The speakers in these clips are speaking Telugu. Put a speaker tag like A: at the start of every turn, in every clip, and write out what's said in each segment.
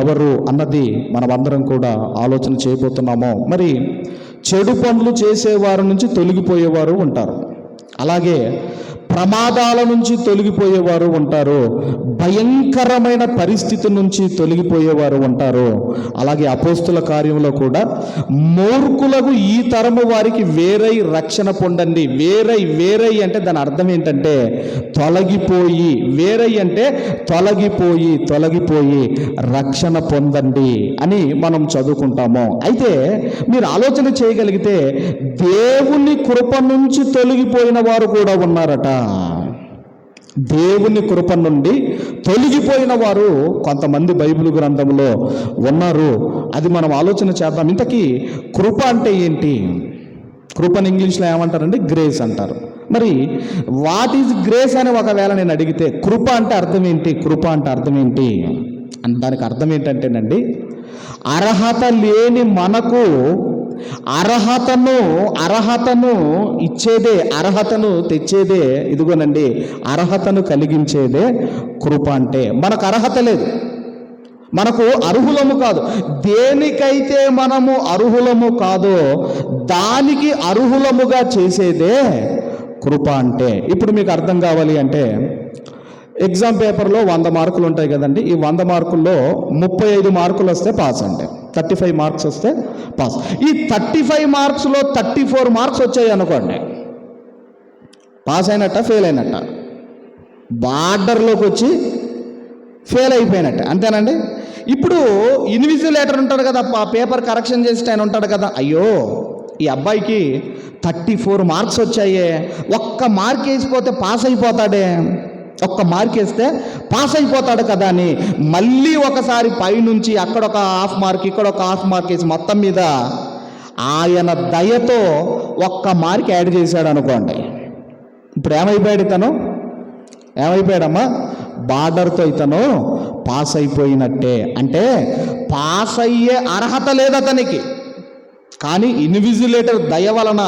A: ఎవరు అన్నది మనమందరం కూడా ఆలోచన చేయబోతున్నాము. మరి చెడు పనులు చేసేవారి నుంచి తొలగిపోయేవారు ఉంటారు, అలాగే ప్రమాదాల నుంచి తొలగిపోయేవారు ఉంటారు, భయంకరమైన పరిస్థితి నుంచి తొలగిపోయేవారు ఉంటారు. అలాగే అపోస్తుల కార్యంలో కూడా మూర్ఖులకు ఈ తరము వారికి వేరై రక్షణ పొందండి. వేరై అంటే దాని అర్థం ఏంటంటే తొలగిపోయి, వేరై అంటే తొలగిపోయి రక్షణ పొందండి అని మనం చదువుకుంటాము. అయితే మీరు ఆలోచన చేయగలిగితే దేవుని కృప నుంచి తొలగిపోయిన వారు కూడా ఉన్నారట. దేవుని కృప నుండి తొలగిపోయిన వారు కొంతమంది బైబిల్ గ్రంథంలో ఉన్నారు. అది మనం ఆలోచన చేద్దాం. ఇంతకీ కృప అంటే ఏంటి? కృపని ఇంగ్లీష్లో ఏమంటారండి? గ్రేస్ అంటారు. మరి వాట్ ఈజ్ గ్రేస్ అని ఒకవేళ నేను అడిగితే కృప అంటే అర్థం ఏంటి? కృప అంటే అర్థం ఏంటి అని దానికి అర్థం ఏంటంటేనండి, అర్హత లేని మనకు అర్హతను ఇచ్చేదే, అర్హతను తెచ్చేదే, ఇదిగోనండి అర్హతను కలిగించేదే కృప అంటే. మనకు అర్హత లేదు, మనకు అర్హులము కాదు. దేనికైతే మనము అర్హులము కాదో దానికి అర్హులముగా చేసేదే కృప అంటే. ఇప్పుడు మీకు అర్థం కావాలి అంటే ఎగ్జామ్ పేపర్లో 100 మార్కులు ఉంటాయి కదండి. ఈ 100 మార్కుల్లో 35 మార్కులు వస్తే పాస్ అంటే, 35 మార్క్స్ వస్తే పాస్. ఈ 35 మార్క్స్లో 34 మార్క్స్ వచ్చాయి అనుకోండి, పాస్ అయినట్ట ఫెయిల్ అయినట్ట? బార్డర్లోకి వచ్చి ఫెయిల్ అయిపోయినట్ట, అంతేనండి. ఇప్పుడు ఇన్విజిలేటర్ ఉంటాడు కదా, ఆ పేపర్ కరెక్షన్ చేసి ఆయన ఉంటాడు కదా, అయ్యో ఈ అబ్బాయికి 34 మార్క్స్ వచ్చాయే, ఒక్క మార్క్ వేసిపోతే పాస్ అయిపోతాడే, ఒక్క మార్క్ వేస్తే పాస్ అయిపోతాడు కదా అని మళ్ళీ ఒకసారి పైనుంచి అక్కడ ఒక హాఫ్ మార్క్ ఇక్కడ ఒక హాఫ్ మార్క్ వేసి మొత్తం మీద ఆయన దయతో ఒక్క మార్క్ యాడ్ చేశాడు అనుకోండి. ఇప్పుడు ఏమైపోయాడు ఇతను? ఏమైపోయాడమ్మా? బార్డర్తో ఇతను పాస్ అయిపోయినట్టే. అంటే పాస్ అయ్యే అర్హత లేదు అతనికి, కానీ ఇన్విజిలేటర్ దయ వలన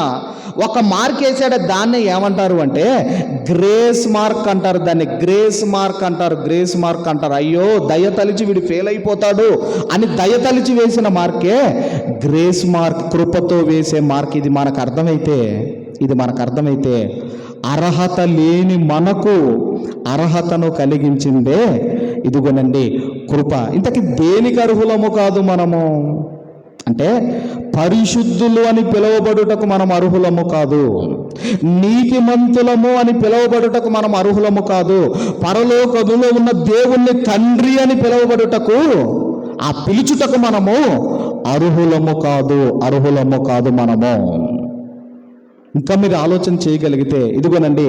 A: ఒక మార్క్ వేసాడే, దాన్ని ఏమంటారు అంటే గ్రేస్ మార్క్ అంటారు. దాన్ని గ్రేస్ మార్క్ అంటారు. అయ్యో దయ తలిచి వీడు ఫెయిల్ అయిపోతాడు అని దయ తలిచి వేసిన మార్కే గ్రేస్ మార్క్, కృపతో వేసే మార్క్. ఇది మనకు అర్థమైతే అర్హత లేని మనకు అర్హతను కలిగించిందే ఇదిగోనండి కృప. ఇంతకీ దేనికి అర్హులము కాదు మనము అంటే, పరిశుద్ధులు అని పిలువబడుటకు మనం అర్హులము కాదు, నీతిమంతులము అని పిలువబడుటకు మనం అర్హులము కాదు, పరలోకములో ఉన్న దేవుణ్ణి తండ్రి అని పిలువబడుటకు, ఆ పిలుచుటకు మనము అర్హులము కాదు మనము. ఇంకా మీరు ఆలోచన చేయగలిగితే ఇదిగోనండి,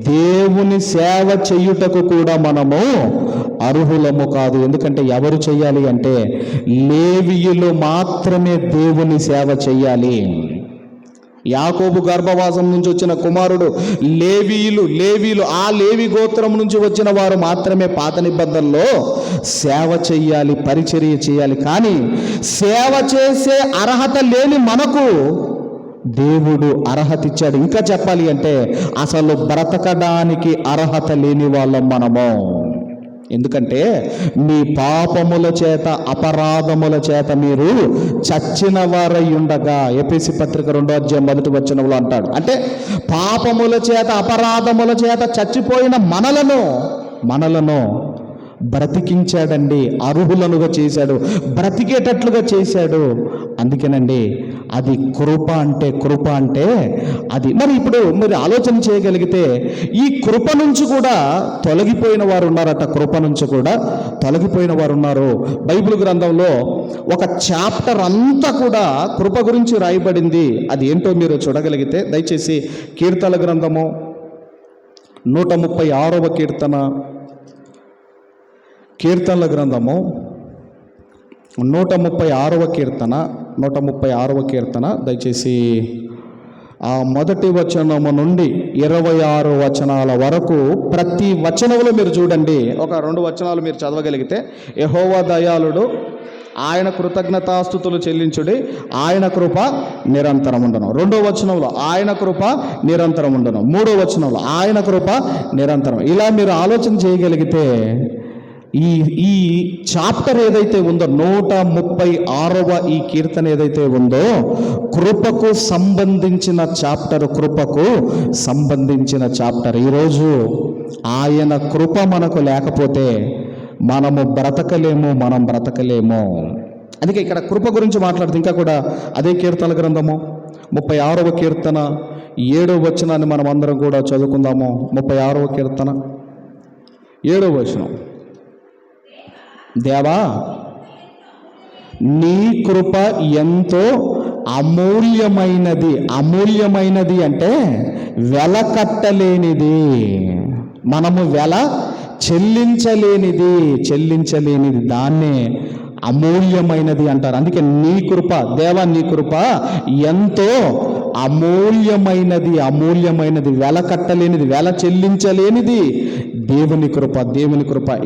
A: దేవుని సేవ చేయుటకు కూడా మనము అర్హులము కాదు. ఎందుకంటే ఎవరు చేయాలి అంటే లేవీయులు మాత్రమే దేవుని సేవ చేయాలి. యాకోబు గర్భవాసం నుంచి వచ్చిన కుమారుడు లేవీలు ఆ లేవి గోత్రం నుంచి వచ్చిన వారు మాత్రమే పాత నిబంధనలో సేవ చేయాలి, పరిచర్య చేయాలి. కానీ సేవ చేసే అర్హత లేని మనకు దేవుడు అర్హత ఇచ్చాడు. ఇంకా చెప్పాలి అంటే అసలు బ్రతకడానికి అర్హత లేని వాళ్ళం మనము. ఎందుకంటే మీ పాపముల చేత అపరాధముల చేత మీరు చచ్చిన వారై ఉండగా, ఎఫెసీ పత్రిక 2వ అధ్యాయం 1వ వచనంలో అంటాడు. అంటే పాపముల చేత అపరాధముల చేత చచ్చిపోయిన మనలను బ్రతికించాడండి, అర్హులనుగా చేశాడు, బ్రతికేటట్లుగా చేశాడు. అందుకేనండి అది కృప అంటే అది. మరి ఇప్పుడు మీరు ఆలోచన చేయగలిగితే ఈ కృప నుంచి కూడా తొలగిపోయిన వారు ఉన్నారట. కృప నుంచి కూడా తొలగిపోయిన వారు ఉన్నారు. బైబిల్ గ్రంథంలో ఒక చాప్టర్ అంతా కూడా కృప గురించి రాయబడింది. అది ఏంటో మీరు చూడగలిగితే దయచేసి కీర్తనల గ్రంథము 136వ కీర్తనల గ్రంథము 136వ కీర్తన దయచేసి ఆ మొదటి వచనము నుండి 26 వచనాల వరకు ప్రతి వచనంలో మీరు చూడండి. ఒక 2 వచనాలు మీరు చదవగలిగితే, యెహోవా దయాళుడు, ఆయన కృతజ్ఞతాస్తుతులు చెల్లించుడి, ఆయన కృప నిరంతరం ఉండను. 2వ వచనంలో ఆయన కృప నిరంతరం ఉండను. 3వ వచనంలో ఆయన కృప నిరంతరం. ఇలా మీరు ఆలోచన చేయగలిగితే ఈ ఈ చాప్టర్ ఏదైతే ఉందో 136వ ఈ కీర్తన ఏదైతే ఉందో కృపకు సంబంధించిన చాప్టర్, కృపకు సంబంధించిన చాప్టర్. ఈరోజు ఆయన కృప మనకు లేకపోతే మనం బ్రతకలేము. అందుకే ఇక్కడ కృప గురించి మాట్లాడుతూ ఇంకా కూడా అదే కీర్తనల గ్రంథము 36వ కీర్తన 7వ వచనాన్ని మనం అందరం కూడా చదువుకుందాము. 36వ కీర్తన 7వ వచనం. దేవా, నీ కృప ఎంతో అమూల్యమైనది అంటే వెల కట్టలేనిది, మనము వెల చెల్లించలేనిది దాన్నే అమూల్యమైనది అంటారు. అందుకే నీ కృప, దేవా నీ కృప ఎంతో అమూల్యమైనది, వెల కట్టలేనిది, వెల చెల్లించలేనిది దేవుని కృప.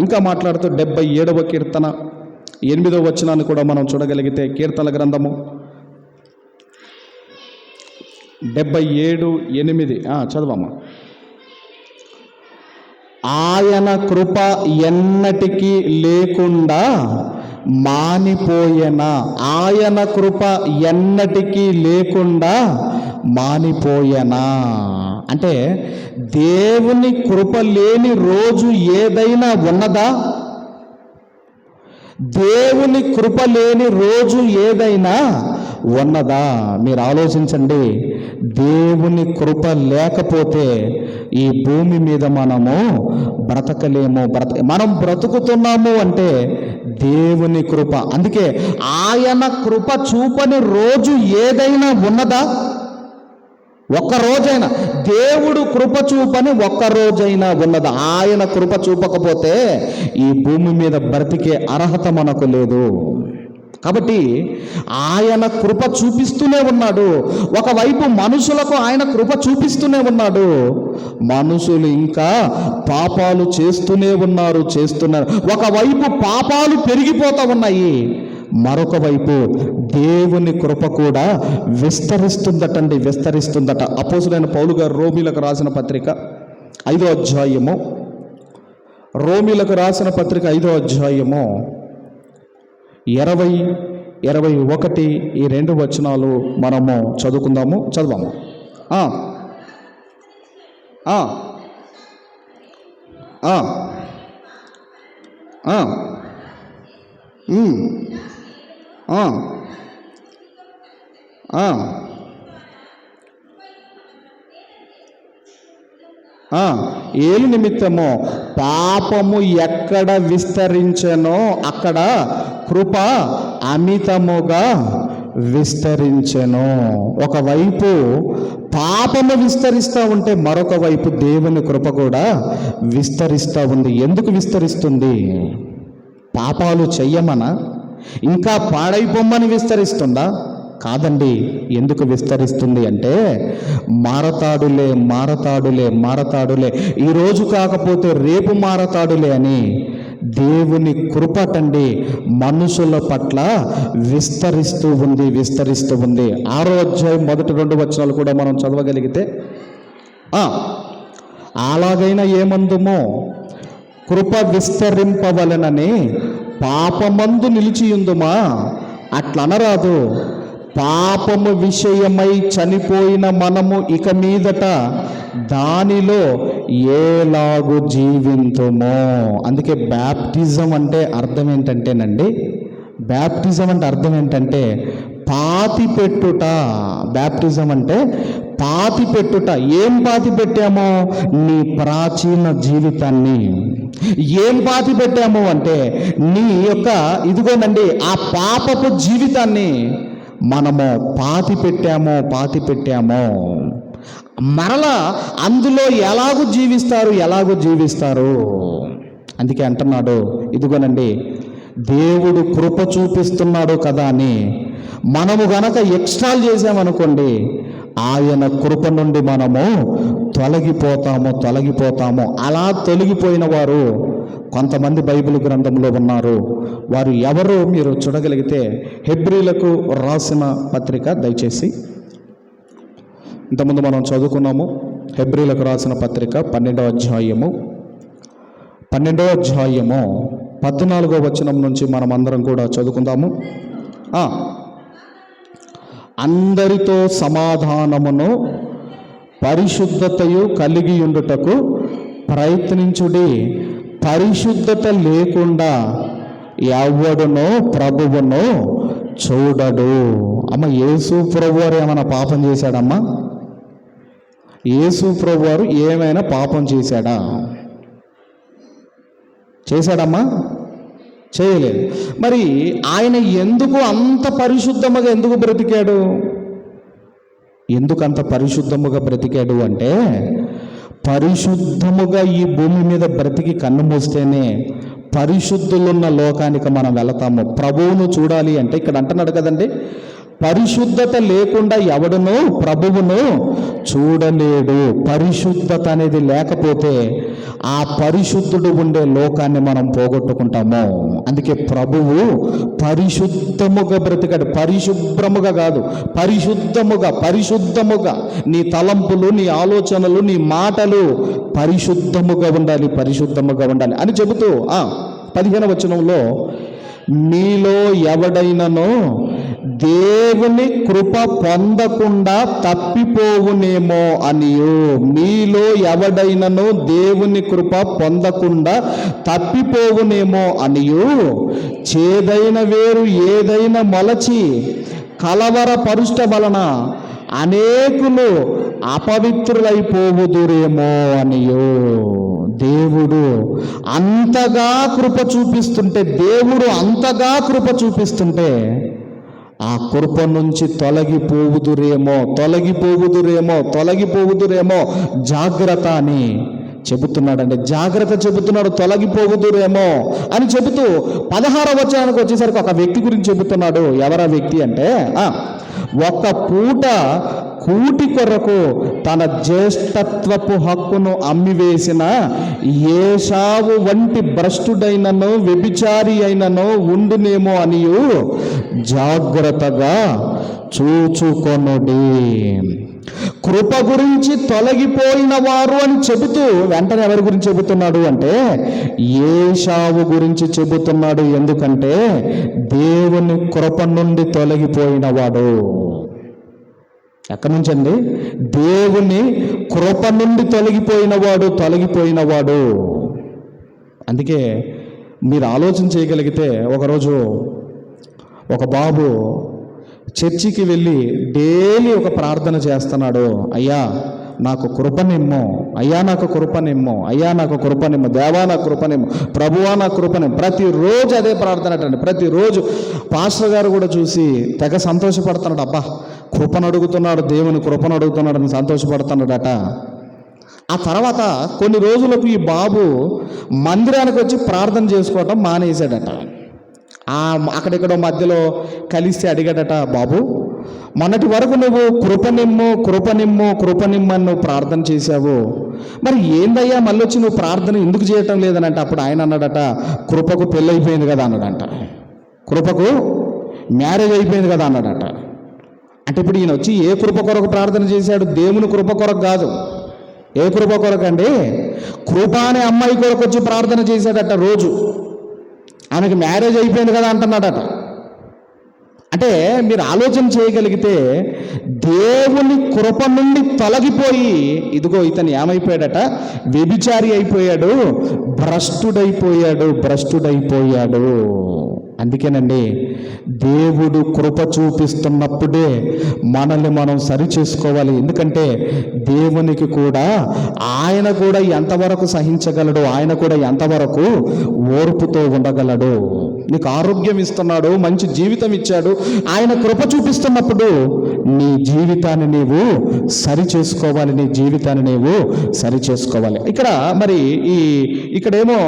A: ఇంకా మాట్లాడుతూ 77వ కీర్తన 8వ వచనాన్ని కూడా మనం చూడగలిగితే, కీర్తనల గ్రంథము 77:8 చదవమ్మా. ఆయన కృప ఎన్నటికీ లేకుండా మానిపోయేనా, ఆయన కృప ఎన్నటికీ లేకుండా మానిపోయేనా అంటే దేవుని కృప లేని రోజు ఏదైనా ఉన్నదా? దేవుని కృప లేని రోజు ఏదైనా ఉన్నదా? మీరు ఆలోచించండి. దేవుని కృప లేకపోతే ఈ భూమి మీద మనము బ్రతకలేము. మనం బ్రతుకుతున్నాము అంటే దేవుని కృప. అందుకే ఆయన కృప చూపని రోజు ఏదైనా ఉన్నదా? ఒక్క రోజైనా దేవుడు కృప చూపని ఒక్క రోజైనా ఉన్నదా? ఆయన కృప చూపకపోతే ఈ భూమి మీద బ్రతికే అర్హత మనకు లేదు. కాబట్టి ఆయన కృప చూపిస్తూనే ఉన్నాడు. ఒకవైపు మనుషులకు ఆయన కృప చూపిస్తూనే ఉన్నాడు. మనుషులు ఇంకా పాపాలు చేస్తూనే ఉన్నారు. ఒకవైపు పాపాలు పెరిగిపోతూ ఉన్నాయి, మరొక వైపు దేవుని కృప కూడా విస్తరిస్తుందట. అపోస్తులైన పౌలు గారు రోమీలకు రాసిన పత్రిక 5వ అధ్యాయము, రోమీలకు రాసిన పత్రిక 5వ అధ్యాయము 20, 21 ఈ 2 వచనాలు మనము చదువుకుందాము. చదవము. ఏలు నిమిత్తము పాపము ఎక్కడ విస్తరించెనో అక్కడ కృప అమితముగా విస్తరించెను. ఒకవైపు పాపము విస్తరిస్తూ ఉంటే మరొక వైపు దేవుని కృప కూడా విస్తరిస్తూ ఉంది. ఎందుకు విస్తరిస్తుంది? పాపాలు చెయ్యమనా, ఇంకా పాడైపోమ్మని విస్తరిస్తుందా? కాదండి. ఎందుకు విస్తరిస్తుంది అంటే మారతాడులే ఈరోజు కాకపోతే రేపు మారతాడులే అని దేవుని కృపటండి మనుషుల పట్ల విస్తరిస్తూ ఉంది. 6వ అధ్యాయం మొదటి 2 వచనాలు కూడా మనం చదవగలిగితే, అలాగైనా ఏమందుమో కృప విస్తరింపవలనని పాపమందు నిలిచియుందుమా, అట్లనరాదు. పాపము విషయమై చనిపోయిన మనము ఇక మీదట దానిలో ఏలాగు జీవింతుమో. అందుకే బ్యాప్టిజం అంటే అర్థం ఏంటంటేనండి, పాతి పెట్టుట. బ్యాప్టిజం అంటే పాతి పెట్టుట. ఏం పాతి పెట్టామో? నీ ప్రాచీన జీవితాన్ని. ఏం పాతి పెట్టాము అంటే నీ యొక్క ఇదిగోనండి ఆ పాపపు జీవితాన్ని మనము పాతి పెట్టామో. మరలా అందులో ఎలాగూ జీవిస్తారు. అందుకే అంటున్నాడు, ఇదిగోనండి దేవుడు కృప చూపిస్తున్నాడు కదా అని మనము గనక ఎక్స్ట్రాల్ చేసామనుకోండి, ఆయన కృప నుండి మనము తొలగిపోతాము. అలా తొలగిపోయిన వారు కొంతమంది బైబిల్ గ్రంథంలో ఉన్నారు. వారు ఎవరో మీరు చూడగలిగితే హెబ్రీలకు రాసిన పత్రిక, దయచేసి ఇంతకుముందు మనం చదువుకున్నాము. హెబ్రీలకు రాసిన పత్రిక 12వ అధ్యాయము 14వ వచనం నుంచి మనం అందరం కూడా చదువుకుందాము. అందరితో సమాధానమును పరిశుద్ధతయు కలిగి ఉండుటకు ప్రయత్నించుడి, పరిశుద్ధత లేకుండా ఎవడునో ప్రభువును చూడడు. అమ్మ, యేసు ప్రభువారు ఏమైనా పాపం చేశాడమ్మా? యేసు ప్రభువారు ఏమైనా పాపం చేశాడమ్మా? చేయలేదు. మరి ఆయన ఎందుకు అంత పరిశుద్ధముగా ఎందుకు బ్రతికాడు? ఎందుకు అంత పరిశుద్ధముగా బ్రతికాడు అంటే, పరిశుద్ధముగా ఈ భూమి మీద బ్రతికి కన్ను మూస్తేనే పరిశుద్ధులున్న లోకానికి మనం వెళతాము. ప్రభువును చూడాలి అంటే ఇక్కడ అంటున్నాడు కదండి, పరిశుద్ధత లేకుండా ఎవడును ప్రభువును చూడలేడు. పరిశుద్ధత అనేది లేకపోతే ఆ పరిశుద్ధుడు ఉండే లోకాన్ని మనం పోగొట్టుకుంటాము. అందుకే ప్రభువు పరిశుద్ధముగా బ్రతికాడు. పరిశుభ్రముగా కాదు, పరిశుద్ధముగా నీ తలంపులు, నీ ఆలోచనలు, నీ మాటలు పరిశుద్ధముగా ఉండాలి అని చెబుతూ 15వ వచనంలో, మీలో ఎవడైనను దేవుని కృప పొందకుండా తప్పిపోవునేమో అనియు, మీలో ఎవడైనను దేవుని కృప పొందకుండా తప్పిపోవునేమో అనియు, చేదైన వేరు ఏదైనా మొలచి కలవరపరుష్ట వలన అనేకులు అపవిత్రులైపోవుదురేమో అనియు. దేవుడు అంతగా కృప చూపిస్తుంటే ఆ కృప నుంచి తొలగిపోవుదురేమో జాగ్రత్త అని చెబుతున్నాడండి. చెబుతున్నాడు, తొలగిపోవుదురేమో అని చెబుతూ 16వ వచనానికి వచ్చేసరికి ఒక వ్యక్తి గురించి చెబుతున్నాడు. ఎవరా వ్యక్తి అంటే, ఒక్క పూట కూటి కొరకు తన జ్యేష్ఠత్వపు హక్కును అమ్మివేసిన ఏశావు వంటి భ్రష్టుడైనను వ్యభిచారి అయినను ఉండునేమో అనియు జాగ్రత్తగా చూచుకొనుడి. కృప గురించి తొలగిపోయిన వారు అని చెబుతూ వెంటనే ఎవరి గురించి చెబుతున్నాడు అంటే, ఏశావు గురించి చెబుతున్నాడు. ఎందుకంటే దేవుని కృప నుండి తొలగిపోయిన వాడు. ఎక్కడి నుంచి అండి? దేవుని కృప నుండి తొలగిపోయిన వాడు. అందుకే మీరు ఆలోచన చేయగలిగితే, ఒకరోజు ఒక బాబు చర్చికి వెళ్ళి డైలీ ఒక ప్రార్థన చేస్తున్నాడు. అయ్యా నాకు కృపనిమ్ము, దేవా నాకు కృపనిమ్ము, ప్రభువా నాకు కృపనిమ్ము. ప్రతిరోజు అదే ప్రార్థన అండి. ప్రతిరోజు పాస్టర్ గారు కూడా చూసి తెగ సంతోషపడుతున్నాడు. అబ్బా, దేవుని కృపను అడుగుతున్నాడు అని సంతోషపడుతున్నాడట. ఆ తర్వాత కొన్ని రోజులకు ఈ బాబు మందిరానికి వచ్చి ప్రార్థన చేసుకోవటం మానేశాడట. అక్కడెక్కడో మధ్యలో కలిసి అడిగాడట, బాబు మొన్నటి వరకు నువ్వు కృపనిమ్ము అని నువ్వు ప్రార్థన చేశావు, మరి ఏందయ్యా మళ్ళీ వచ్చి నువ్వు ప్రార్థన ఎందుకు చేయటం లేదనంటే, అప్పుడు ఆయన అన్నాడట, కృపకు పెళ్ళి అయిపోయింది కదా అన్నాడంట. కృపకు మ్యారేజ్ అయిపోయింది కదా అన్నాడట. అంటే ఇప్పుడు ఈయన వచ్చి ఏ కృప కొరకు ప్రార్థన చేశాడు? దేవుని కృప కొరకు కాదు. ఏ కృప కొరకు అండి? కృప అనే అమ్మాయి కొరకు వచ్చి ప్రార్థన చేశాడట రోజు. ఆమెకి మ్యారేజ్ అయిపోయింది కదా అంటున్నాడట. అంటే మీరు ఆలోచన చేయగలిగితే, దేవుని కృప నుండి తొలగిపోయి ఇదిగో ఇతను ఏమైపోయాడట? వ్యభిచారి అయిపోయాడు, భ్రష్టుడైపోయాడు. అందుకేనండి, దేవుడు కృప చూపిస్తున్నప్పుడే మనల్ని మనం సరి చేసుకోవాలి. ఎందుకంటే దేవునికి కూడా ఆయన కూడా ఎంతవరకు సహించగలడు, ఆయన కూడా ఎంతవరకు ఓర్పుతో ఉండగలడు. నీకు ఆరోగ్యం ఇస్తున్నాడు, మంచి జీవితం ఇచ్చాడు, ఆయన కృప చూపిస్తున్నప్పుడు నీ జీవితాన్ని నీవు సరి చేసుకోవాలి. ఇక్కడ మరి ఇక్కడేమో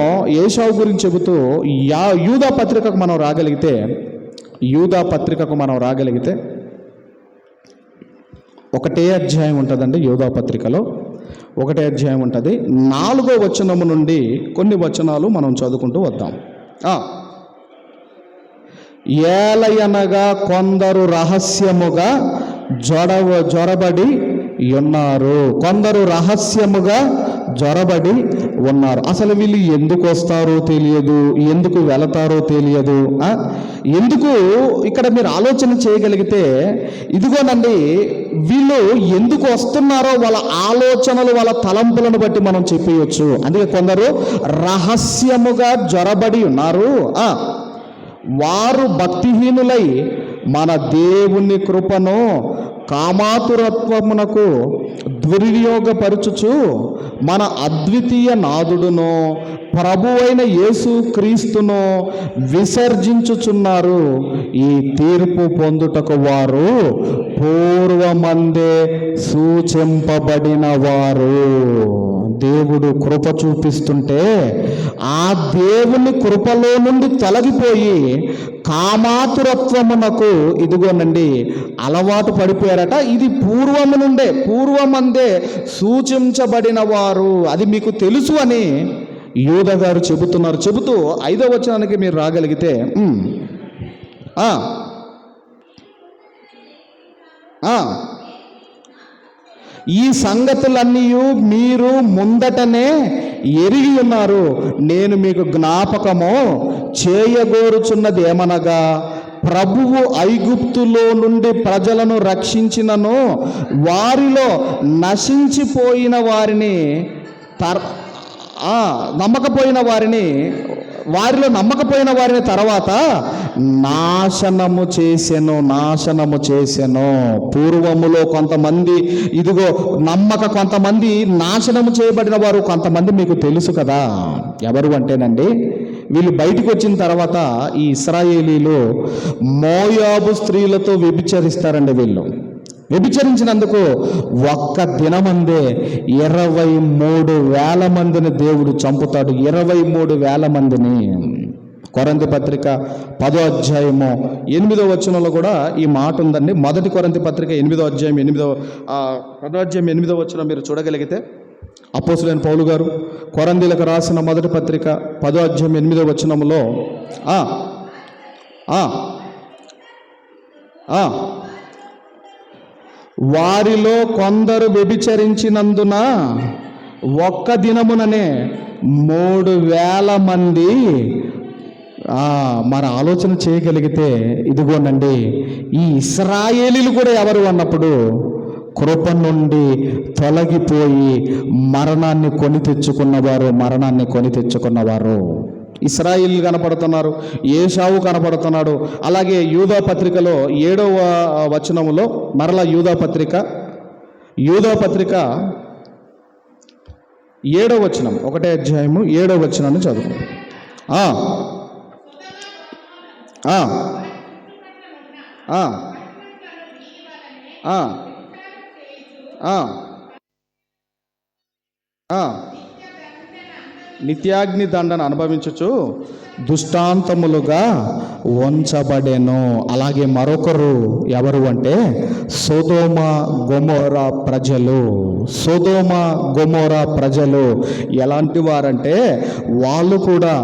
A: ఏశావు గురించి చెబుతూ యూదా పత్రికకు మనం రాగలిగితే ఒకటే అధ్యాయం ఉంటుందండి. యూదా పత్రికలో ఒకటే అధ్యాయం ఉంటుంది. 4వ వచనము నుండి కొన్ని వచనాలు మనం చదువుకుంటూ వద్దాం. ఏలయనగా కొందరు రహస్యముగా జొరబడి ఉన్నారు. అసలు వీళ్ళు ఎందుకు వస్తారో తెలియదు, ఎందుకు వెళతారో తెలియదు. ఎందుకు ఇక్కడ మీరు ఆలోచన చేయగలిగితే ఇదిగోనండి, వీళ్ళు ఎందుకు వస్తున్నారో వాళ్ళ ఆలోచనలు, వాళ్ళ తలంపులను బట్టి మనం చెప్పేయచ్చు. అందుకే కొందరు రహస్యముగా జొరబడి ఉన్నారు. వారు భక్తిహీనులై మన దేవుని కృపను కామాతురత్వమునకు దుర్వినియోగపరచుచు మన అద్వితీయ నాథుడును ప్రభువైన యేసు క్రీస్తును విసర్జించుచున్నారు. ఈ తీర్పు పొందుటకు వారు పూర్వమందే సూచింపబడిన వారు. దేవుడు కృప చూపిస్తుంటే ఆ దేవుని కృపలో నుండి తొలగిపోయి కామాతురత్వమునకు ఇదిగోనండి అలవాటు పడిపోయారట. ఇది పూర్వమందే సూచించబడిన వారు, అది మీకు తెలుసు అని యూదా గారు చెబుతున్నారు. చెబుతూ 5వ వచనానికి మీరు రాగలిగితే ఈ సంగతులన్నీ మీరు ముందటనే ఎరిగి ఉన్నారు. నేను మీకు జ్ఞాపకము చేయగోరుచున్నది ఏమనగా, ప్రభువు ఐగుప్తులో నుండి ప్రజలను రక్షించినను వారిలో నశించిపోయిన వారిని వారిలో నమ్మకపోయిన వారిని తర్వాత నాశనము చేసెను. పూర్వములో కొంతమంది ఇదిగో కొంతమంది నాశనము చేయబడిన వారు కొంతమంది మీకు తెలుసు కదా. ఎవరు అంటేనండి, వీళ్ళు బయటికి వచ్చిన తర్వాత ఈ ఇశ్రాయేలీలు మోయాబు స్త్రీలతో వ్యభిచరిస్తారండి. వీళ్ళు వ్యభిచరించినందుకు ఒక్క దినమందే 23,000 మందిని దేవుడు చంపుతాడు. 23,000 మందిని. కొరింథీ పత్రిక 10వ అధ్యాయము 8వ వచనంలో కూడా ఈ మాట ఉందండి. మొదటి కొరింథీ పత్రిక 10వ అధ్యాయం 8వ వచనం మీరు చూడగలిగితే, అపోస్తులైన పౌలు గారు కొరింథీలకు రాసిన మొదటి పత్రిక 10వ అధ్యాయం 8వ వచనంలో వారిలో కొందరు వ్యభిచరించినందున ఒక్క దినముననే 3,000 మంది. మరి ఆలోచన చేయగలిగితే ఇదిగోనండి, ఈ ఇశ్రాయేలీలు కూడా ఎవరు అన్నప్పుడు కృప నుండి తొలగిపోయి మరణాన్ని కొని తెచ్చుకున్నవారు ఇశ్రాయేలు కనపడుతున్నారు, ఏశావు కనపడుతున్నాడు. అలాగే యూదా పత్రికలో 7వ వచనములో మరలా యూదా పత్రిక 7వ వచనం, 1వ అధ్యాయము 7వ వచనాన్ని చదువు. నిత్యాగ్ని దండను అనుభవించుచు దుష్టాంతములుగా ఉంచబడెను. అలాగే మరొకరు ఎవరు అంటే సొదొమ గొమొరా ప్రజలు ఎలాంటి వారంటే వాళ్ళు కూడా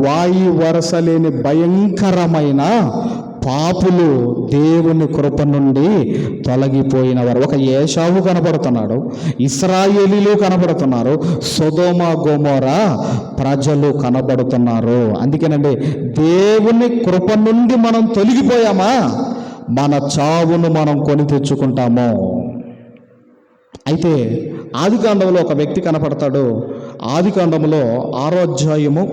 A: వాయి వరస లేని భయంకరమైన పాపులు, దేవుని కృప నుండి తొలగిపోయిన వారు. ఒక ఏశావు కనపడుతున్నాడు, ఇశ్రాయేలీలు కనపడుతున్నారు, సొదొమ గొమొరా ప్రజలు కనబడుతున్నారు. అందుకేనండి, దేవుని కృప నుండి మనం తొలగిపోయామా, మన చావును మనం కొని తెచ్చుకుంటాము. అయితే ఆదికాండంలో ఒక వ్యక్తి కనపడతాడు. ఆదికాండంలో 6వ అధ్యాయము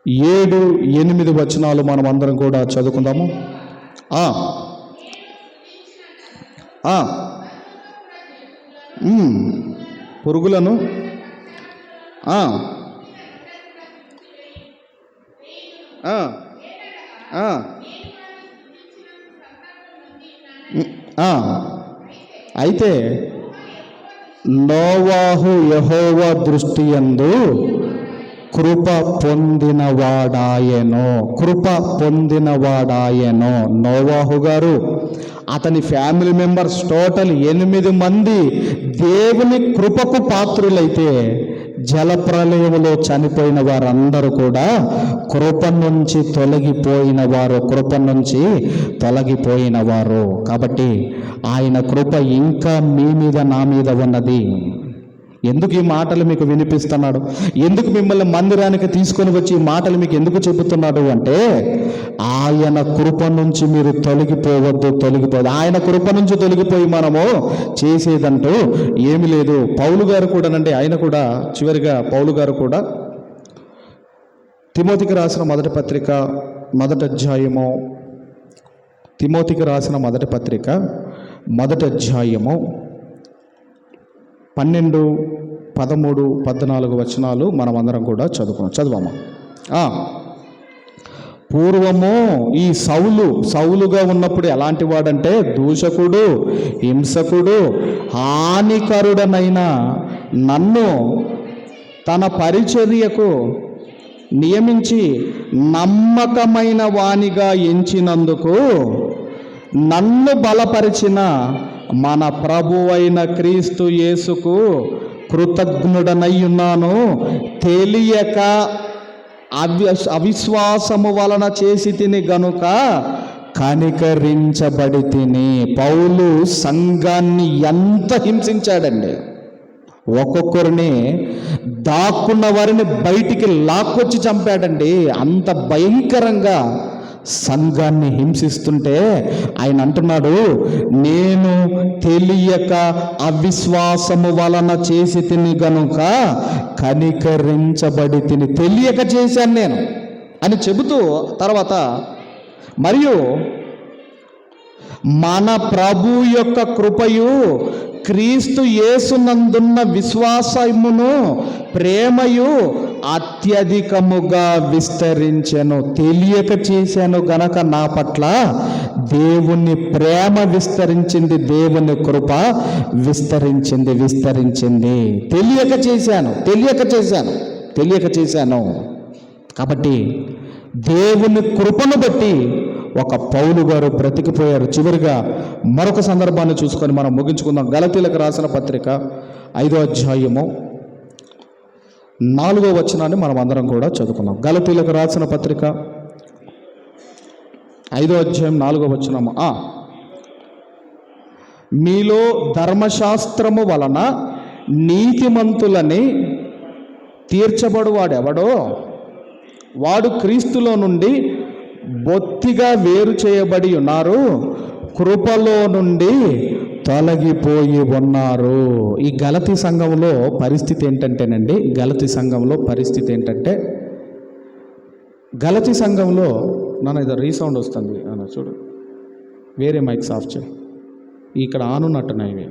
A: 7-8 వచనాలు మనం అందరం కూడా చదువుకుందాము. పురుగులను అయితే నోవాహు యెహోవా దృష్టి యందు కృప పొందినవాడాయెను. నోవాహు గారు, అతని ఫ్యామిలీ మెంబర్స్ టోటల్ 8 మంది దేవుని కృపకు పాత్రులైతే జలప్రలయములో చనిపోయిన వారందరూ కూడా కృప నుంచి తొలగిపోయిన వారు, కృప నుంచి తొలగిపోయిన వారు. కాబట్టి ఆయన కృప ఇంకా మీ మీద, నా మీద ఉన్నది. ఎందుకు ఈ మాటలు మీకు వినిపిస్తున్నాడు, ఎందుకు మిమ్మల్ని మందిరానికి తీసుకొని వచ్చి ఈ మాటలు మీకు ఎందుకు చెబుతున్నాడు అంటే, ఆయన కృప నుంచి మీరు తొలగిపోవద్దు. ఆయన కృప నుంచి తొలగిపోయి మనము చేసేదంటూ ఏమీ లేదు. పౌలు గారు కూడానండి, ఆయన కూడా చివరిగా పౌలు గారు కూడా తిమోతికి రాసిన మొదటి పత్రిక మొదటి అధ్యాయము, తిమోతికి రాసిన మొదటి పత్రిక మొదటి అధ్యాయము 12, 13, 14 వచనాలు మనం అందరం కూడా చదువాము. పూర్వము ఈ సౌలుగా ఉన్నప్పుడు ఎలాంటి వాడంటే, దూషకుడు, హింసకుడు, హానికరుడనైన నన్ను తన పరిచర్యకు నియమించి నమ్మకమైన వానిగా ఎంచినందుకు నన్ను బలపరిచిన మన ప్రభువైన క్రీస్తు యేసుకు కృతజ్ఞుడనై ఉన్నాను. తెలియక అవిశ్వాసము వలన చేసి తిని గనుక కనికరించబడి తిని. పౌలు సంఘాన్ని ఎంత హింసించాడండి. ఒక్కొక్కరిని దాక్కున్న వారిని బయటికి లాక్కొచ్చి చంపాడండి. అంత భయంకరంగా సంఘాన్ని హింసిస్తుంటే ఆయన అంటున్నాడు, నేను తెలియక అవిశ్వాసము వలన చేసి తిని గనుక కనికరించబడి తిని. తెలియక చేశాను నేను అని చెబుతూ తర్వాత, మరియు మన ప్రభు యొక్క కృపయు క్రీస్తు యేసునందున్న విశ్వాసమును ప్రేమయు అత్యధికముగా విస్తరించెను. తెలియక చేశాను గనక నా పట్ల దేవుని ప్రేమ విస్తరించింది, దేవుని కృప విస్తరించింది. తెలియక చేశాను కాబట్టి దేవుని కృపను బట్టి ఒక పౌలు గారు బ్రతికిపోయారు. చివరిగా మరొక సందర్భాన్ని చూసుకొని మనం ముగించుకుందాం. గలతీలకు రాసిన పత్రిక 5వ అధ్యాయము 4వ వచనాన్ని మనం అందరం కూడా చదువుకుందాం. గలతీలకు రాసిన పత్రిక 5వ అధ్యాయం 4వ వచనము. మీలో ధర్మశాస్త్రము వలన నీతిమంతులని తీర్చబడువాడెవడో వాడు క్రీస్తులో నుండి బొత్తిగా వేరు చేయబడి ఉన్నారు, కృపలో నుండి తొలగిపోయి ఉన్నారు. ఈ గలతీ సంఘంలో పరిస్థితి ఏంటంటేనండి, గలతీ సంఘంలో నాన్న ఇది రీసౌండ్ వస్తుంది అన్న, చూడు వేరే మైక్స్ ఆఫ్ చేయి, ఇక్కడ ఆనున్నట్టున్నాయి ఇవి.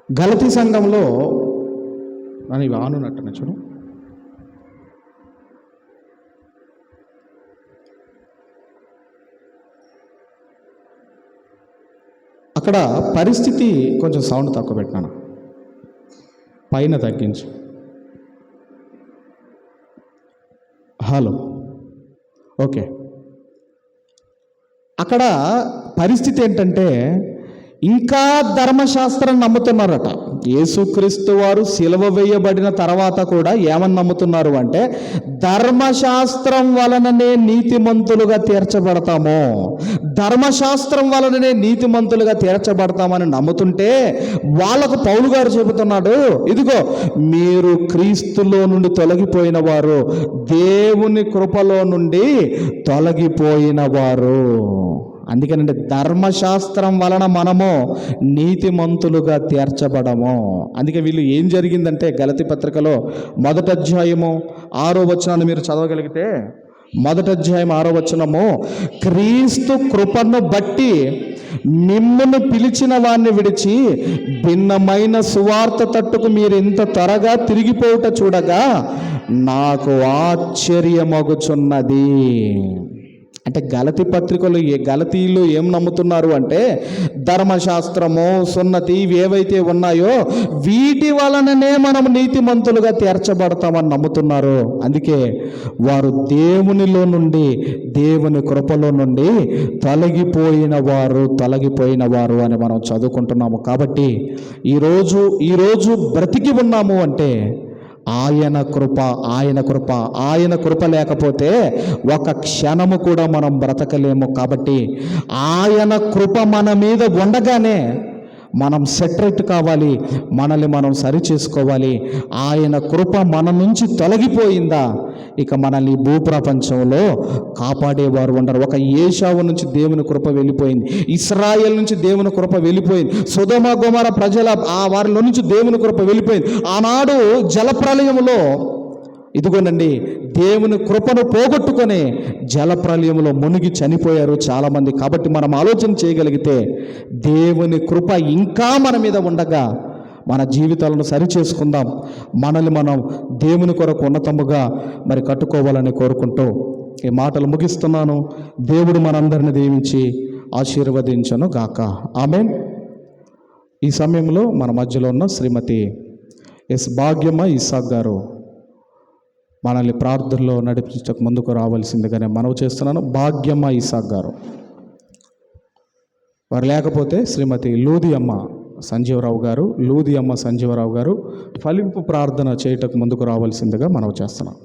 A: గలతీ సంఘంలో నన్ను ఇవి ఆనున్నట్టున్నాయి చూడు. అక్కడ పరిస్థితి కొంచెం సౌండ్ తక్కువ పెట్టినాను, పైన తగ్గించు. Hello, okay. అక్కడ పరిస్థితి ఏంటంటే, ఇంకా ధర్మశాస్త్రం నమ్ముతున్నారట. యేసుక్రీస్తు వారు సిలువ వేయబడిన తర్వాత కూడా ఏమని నమ్ముతున్నారు అంటే, ధర్మశాస్త్రం వలననే నీతిమంతులుగా తీర్చబడతాము, ధర్మశాస్త్రం వలననే నీతిమంతులుగా తీర్చబడతామని నమ్ముతుంటే, వాళ్ళకు పౌలు గారు చెబుతున్నాడు, ఇదిగో మీరు క్రీస్తులో నుండి తొలగిపోయిన వారు, దేవుని కృపలో నుండి తొలగిపోయిన వారు. అందుకనంటే ధర్మశాస్త్రం వలన మనము నీతిమంతులుగా తీర్చబడము. అందుకే వీళ్ళు ఏం జరిగిందంటే, గలతీ పత్రికలో 1వ అధ్యాయము 6వ వచనాన్ని మీరు చదవగలిగితే, 1వ అధ్యాయం 6వ వచనము, క్రీస్తు కృపను బట్టి మిమ్మును పిలిచిన వారిని విడిచి భిన్నమైన సువార్త తట్టుకు మీరు ఇంత త్వరగా తిరిగిపోవుట చూడగా నాకు ఆశ్చర్యమగుచున్నది. అంటే గలతీలో ఏం నమ్ముతున్నారు అంటే ధర్మశాస్త్రము, సున్నతి ఇవి ఏవైతే ఉన్నాయో వీటి వలననే మనం నీతిమంతులుగా తీర్చబడతామని నమ్ముతున్నారు. అందుకే వారు దేవునిలో నుండి, దేవుని కృపలో నుండి తొలగిపోయిన వారు అని మనం చదువుకుంటున్నాము. కాబట్టి ఈరోజు బ్రతికి ఉన్నాము అంటే ఆయన కృప లేకపోతే ఒక క్షణము కూడా మనం బ్రతకలేము. కాబట్టి ఆయన కృప మన మీద ఉండగానే మనం సెటరేట్ కావాలి, మనల్ని మనం సరి చేసుకోవాలి. ఆయన కృప మన నుంచి తొలగిపోయిందా ఇక మనల్ని భూప్రపంచంలో కాపాడేవారు ఉండరు. ఒక ఏశావు నుంచి దేవుని కృప వెళ్ళిపోయింది, ఇశ్రాయేల్ నుంచి దేవుని కృప వెళ్ళిపోయింది, సొదొమ గొమొర్రా ప్రజల వారిలో నుంచి దేవుని కృప వెళ్ళిపోయింది. ఆనాడు జలప్రలయంలో ఇదిగోనండి దేవుని కృపను పోగొట్టుకొని జలప్రలయంలో మునిగి చనిపోయారు చాలామంది. కాబట్టి మనం ఆలోచన చేయగలిగితే దేవుని కృప ఇంకా మన మీద ఉండగా మన జీవితాలను సరి చేసుకుందాం, మనల్ని మనం దేవుని కొరకు ఉన్నతముగా మరి కట్టుకోవాలని కోరుకుంటూ ఈ మాటలు ముగిస్తున్నాను. దేవుడు మనందరిని దీవించి ఆశీర్వదించను గాక. ఆమేన్. ఈ సమయంలో మన మధ్యలో ఉన్న శ్రీమతి ఎస్ భాగ్యమ్మ ఇస్సాక్ గారు మనల్ని ప్రార్థనలో నడిపించక ముందుకు రావాల్సిందిగానే మనవి చేస్తున్నాను. భాగ్యమ్మ ఇస్సాక్ గారు, వారు లేకపోతే శ్రీమతి లూది అమ్మ సంజీవరావు గారు ఫలింపు ప్రార్థన చేయటకు ముందుకు రావాల్సిందిగా మనవి చేస్తున్నాం.